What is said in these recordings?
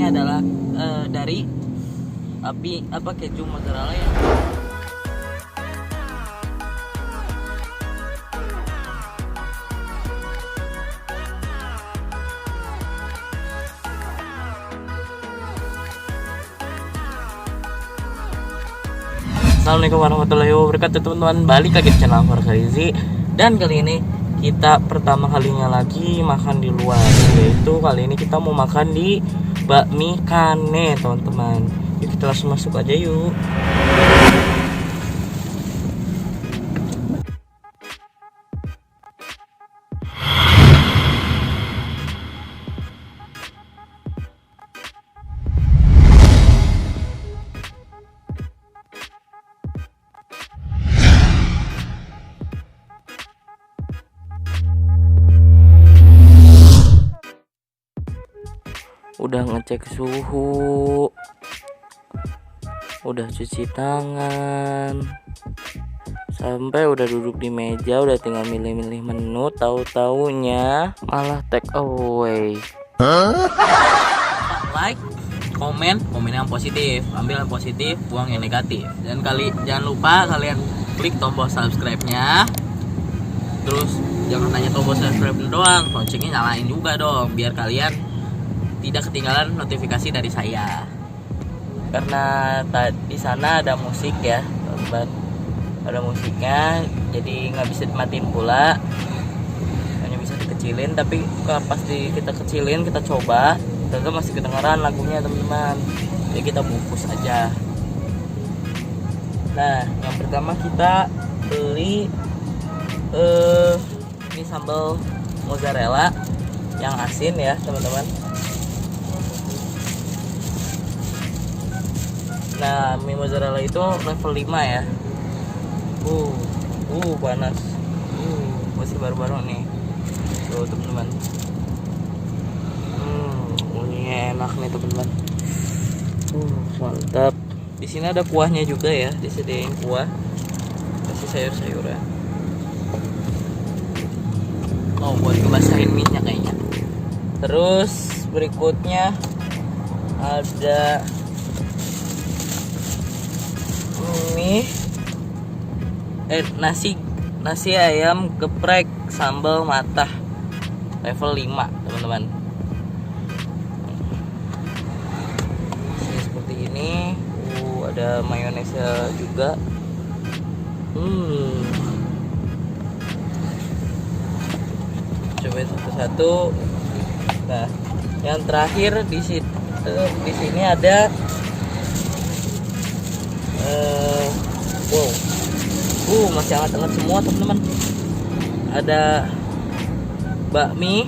adalah dari keju mozzarella ya. Assalamualaikum warahmatullahi wabarakatuh teman-teman, balik lagi di channel Farkarizi. Dan kali ini kita pertama kalinya lagi makan di luar, yaitu kali ini kita mau makan di bakmi Kane teman-teman. Yuk kita langsung masuk aja yuk. Udah ngecek suhu, udah cuci tangan, sampai udah duduk di meja, udah tinggal milih-milih menu, tahu-taunya malah take away. Like, komen yang positif, ambil yang positif, buang yang negatif. Dan jangan lupa kalian klik tombol subscribe-nya. Terus jangan hanya tombol subscribe doang, loncengnya nyalain juga dong, biar kalian tidak ketinggalan notifikasi dari saya. Karena di sana ada musik ya, teman-teman. Ada musiknya, jadi nggak bisa dimatiin pula. Hanya bisa dikecilin, tapi pas kita kecilin, kita coba, ternyata masih kedengaran lagunya, teman-teman. Jadi kita bungkus aja. Nah, yang pertama kita beli ini sambal mozzarella yang asin ya, teman-teman. Nah, mie mozzarella itu level 5 ya. Panas. Masih baru-baru nih. Tuh, teman-teman. Ini enak nih, teman-teman. Mantap. Di sini ada kuahnya juga ya, disediain kuah. Kasih sayur-sayuran. Oh, buat ngebasahin minyak kayaknya. Terus berikutnya ada nasi ayam geprek sambal matah level 5 teman-teman. Ini seperti ini. Ada mayonesnya juga. Cobain satu-satu. Nah, yang terakhir di sini ada masih hangat-hangat semua teman-teman. Ada bakmi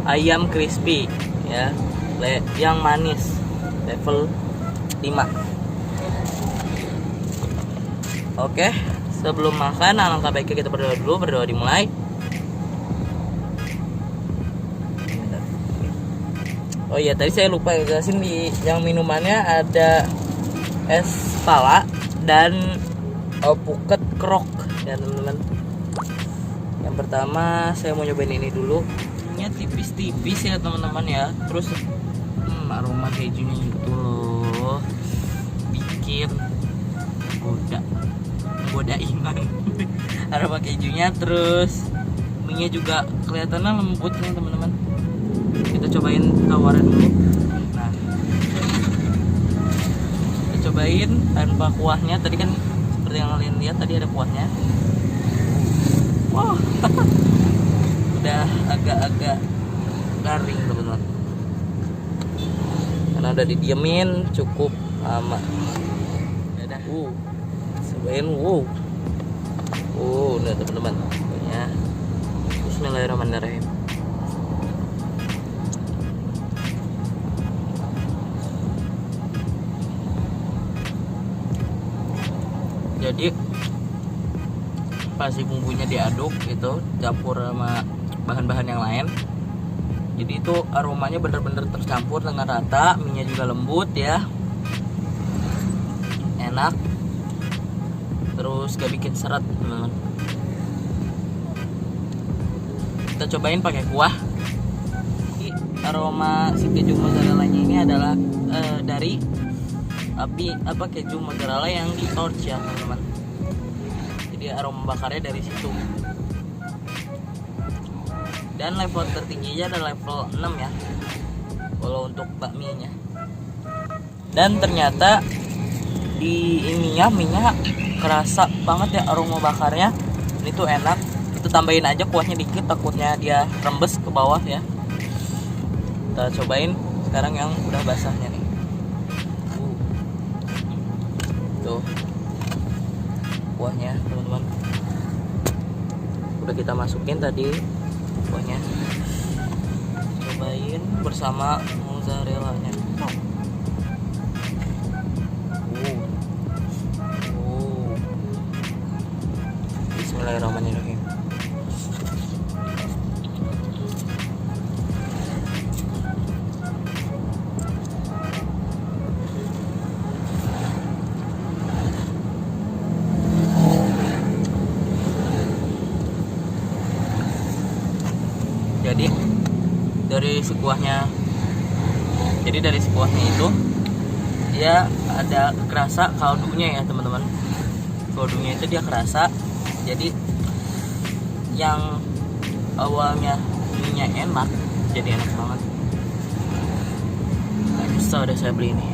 ayam crispy ya, yang manis level 5. Oke, sebelum makan alangkah baiknya kita berdoa dulu. Berdoa dimulai. Oh iya, tadi saya lupa jelasin, di yang minumannya ada es pala dan puket krok ya teman-teman. Yang pertama saya mau nyobain ini dulu. Ini tipis-tipis ya teman-teman ya. Terus aroma kejunya itu loh bikin goda iman. Aroma kejunya, terus mie-nya juga kelihatannya lembut nih teman-teman. Kita cobain tawaran dulu. Nah, kita cobain tanpa kuahnya. Tadi kan seperti yang kalian lihat, tadi ada kuahnya. Wow. Udah agak-agak garing teman-teman, karena udah didiemin cukup lama. Udah cobain. Udah teman-teman ya. Bismillahirrahmanirrahim. Jadi pas si bumbunya diaduk itu campur sama bahan-bahan yang lain, jadi itu aromanya bener-bener tercampur dengan rata. Mie nya juga lembut ya, enak, terus gak bikin seret teman-teman. Kita cobain pakai kuah. aroma si keju mozzarella-nya ini adalah dari keju mozzarella yang di torch ya teman-teman. Jadi aroma bakarnya dari situ. Dan level tertingginya adalah level 6 ya, kalau untuk bakminya. Dan ternyata di minyak kerasa banget ya aroma bakarnya. Ini tuh enak. Kita tambahin aja kuahnya dikit, takutnya dia rembes ke bawah ya. Kita cobain sekarang yang udah basahnya nih. Tuh kuahnya teman-teman. Udah kita masukin tadi kuahnya. Cobain bersama mozzarella-nya. Bismillahirrahmanirrahim. Jadi dari si kuahnya itu dia ada kerasa kaldunya ya teman-teman. Kaldunya itu dia kerasa. Jadi yang awalnya minyak enak jadi enak banget. Gak nyesel udah saya beli ini.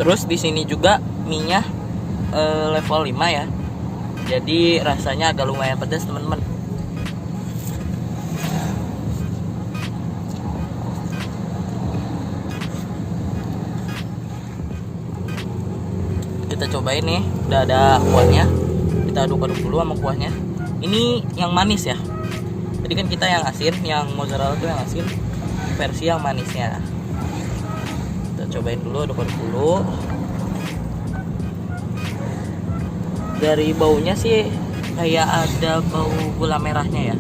Terus di sini juga minyak level 5 ya. Jadi rasanya agak lumayan pedas teman-teman. Kita cobain nih, udah ada kuahnya. Kita aduk-aduk dulu sama kuahnya. Ini yang manis ya. Tadi kan kita yang asin, yang mozzarella itu yang asin, versi yang manisnya. Kita cobain dulu, aduk-aduk dulu. Dari baunya sih kayak ada bau gula merahnya ya.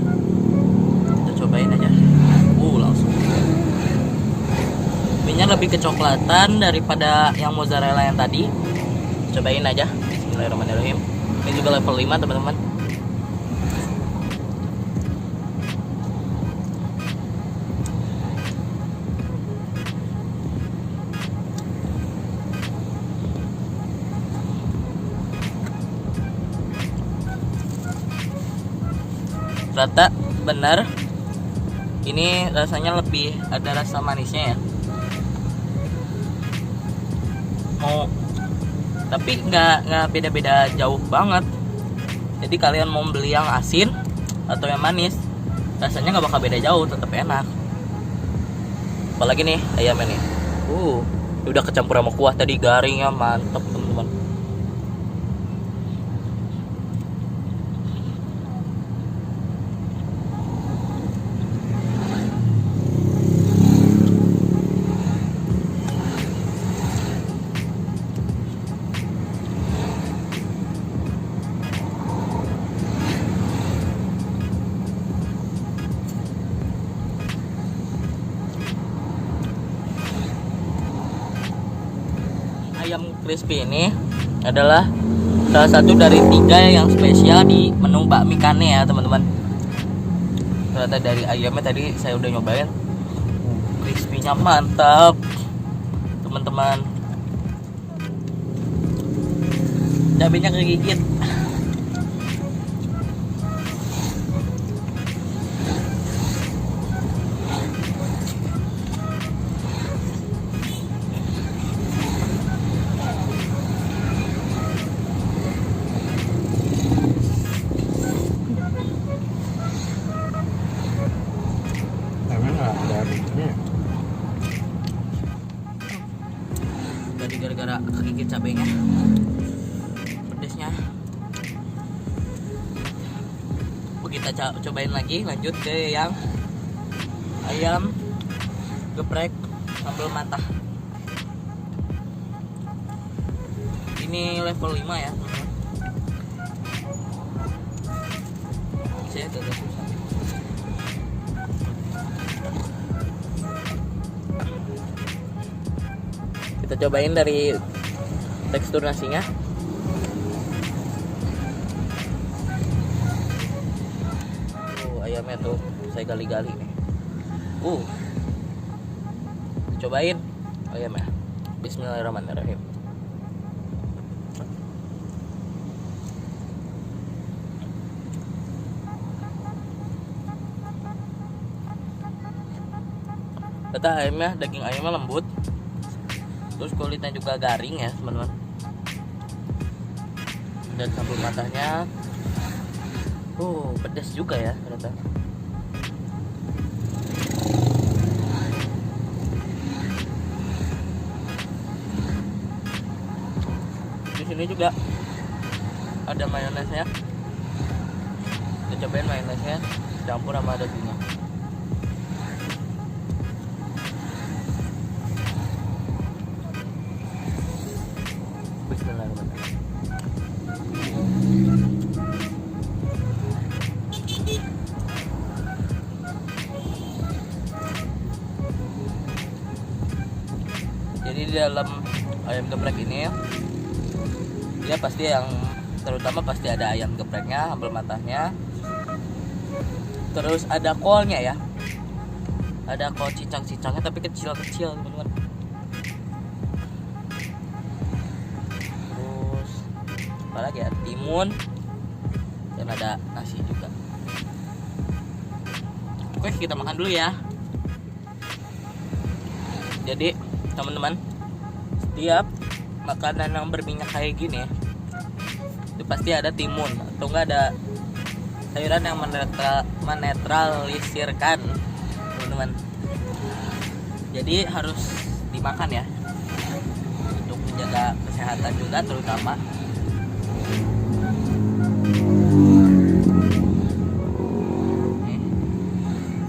Kita cobain aja. Langsung. Minyak lebih kecoklatan daripada yang mozzarella yang tadi. Cobain aja. Bismillahirrahmanirrahim. Ini juga level 5 teman-teman. Rata benar. Ini rasanya lebih ada rasa manisnya ya. Tapi nggak beda-beda jauh banget. Jadi kalian mau beli yang asin atau yang manis, rasanya nggak bakal beda jauh, tetap enak. Apalagi nih ayamnya nih, udah kecampur sama kuah tadi, garingnya mantep teman-teman. Ayam crispy ini adalah salah satu dari 3 yang spesial di menu bakmi Kane ya teman-teman. Ternyata dari ayamnya tadi saya udah nyobain, crispy-nya mantap teman-teman. Cabenya kegigit. Jadi gara-gara kegigit cabenya, pedesnya. Kita cobain lagi, lanjut ke yang ayam geprek sambal matah. Ini level 5 ya teman-teman. Saya agak susah. Kita cobain dari tekstur nasinya. saya gali-gali nih. Cobain ayam ya. Bismillahirrahmanirrahim. Kata ayamnya, daging ayamnya lembut, terus kulitnya juga garing ya teman-teman, dan sambal matahnya pedas juga ya ternyata. Di sini juga ada mayonesnya, kita cobain mayonesnya campur sama dagingnya. Bismillahirrahmanirrahim. Jadi di dalam ayam geprek ini dia pasti terutama pasti ada ayam gepreknya, sambal matahnya, terus ada kolnya ya, ada kol cicang-cicangnya tapi kecil-kecil teman-teman. Terus apalagi ya, timun, dan ada nasi juga. Oke, kita makan dulu ya. Jadi teman-teman, setiap makanan yang berminyak kayak gini itu pasti ada timun atau enggak ada sayuran yang menetralisirkan teman-teman. Jadi harus dimakan ya, untuk menjaga kesehatan juga terutama. Nih,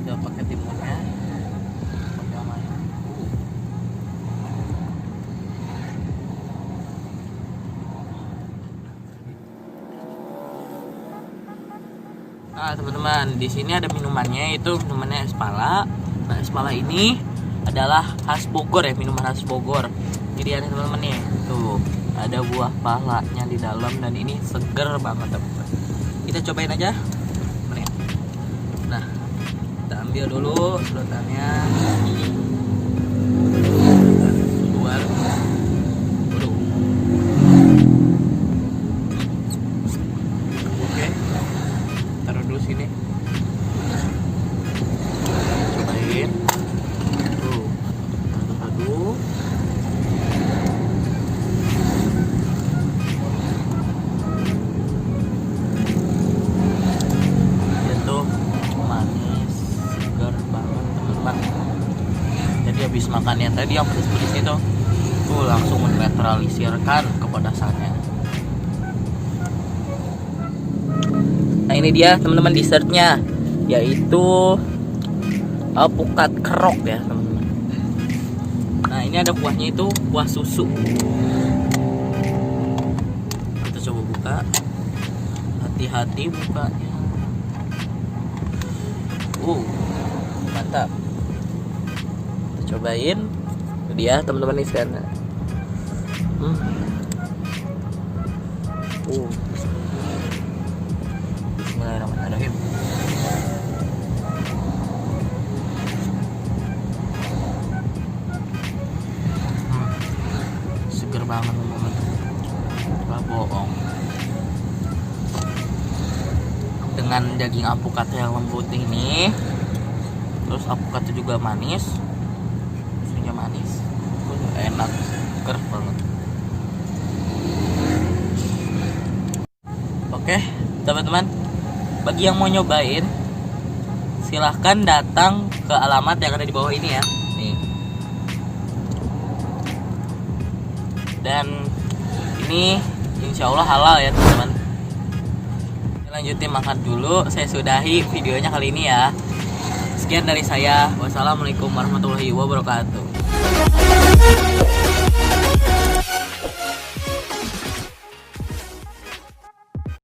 udah pakai timunnya, pakai mayonnaise. Nah teman-teman, di sini ada minumannya, itu minumannya es pala. Nah es pala ini adalah khas Bogor ya, minuman khas Bogor. Jadi ada teman-teman nih, tuh ada buah palanya di dalam dan ini seger banget teman-teman. Kita cobain aja. Nah kita ambil dulu sedotannya, keluar. Taruh dulu sini. Cobain. Tuh. Aduk. Itu manis, segar banget teman-teman. Jadi habis makannya tadi yang pedas-pedas itu tuh langsung menetralisirkan kepedasannya. Nah ini dia teman-teman dessertnya, yaitu alpukat kerok ya teman-teman. Nah ini ada buahnya, itu buah susu. Kita coba buka, hati-hati bukanya. Mantap. Kita cobain. Itu dia teman-teman di sana. Bismillahirrahmanirrahim. Seger banget teman-teman, nggak bohong. Dengan daging alpukat yang lembut ini, terus alpukatnya juga manis, susunya manis, enak, seger banget. Oke teman-teman, bagi yang mau nyobain silahkan datang ke alamat yang ada di bawah ini ya. Nih. Dan ini insya Allah halal ya teman-teman. Lanjutin makan dulu, saya sudahi videonya kali ini ya. Sekian dari saya, wassalamualaikum warahmatullahi wabarakatuh.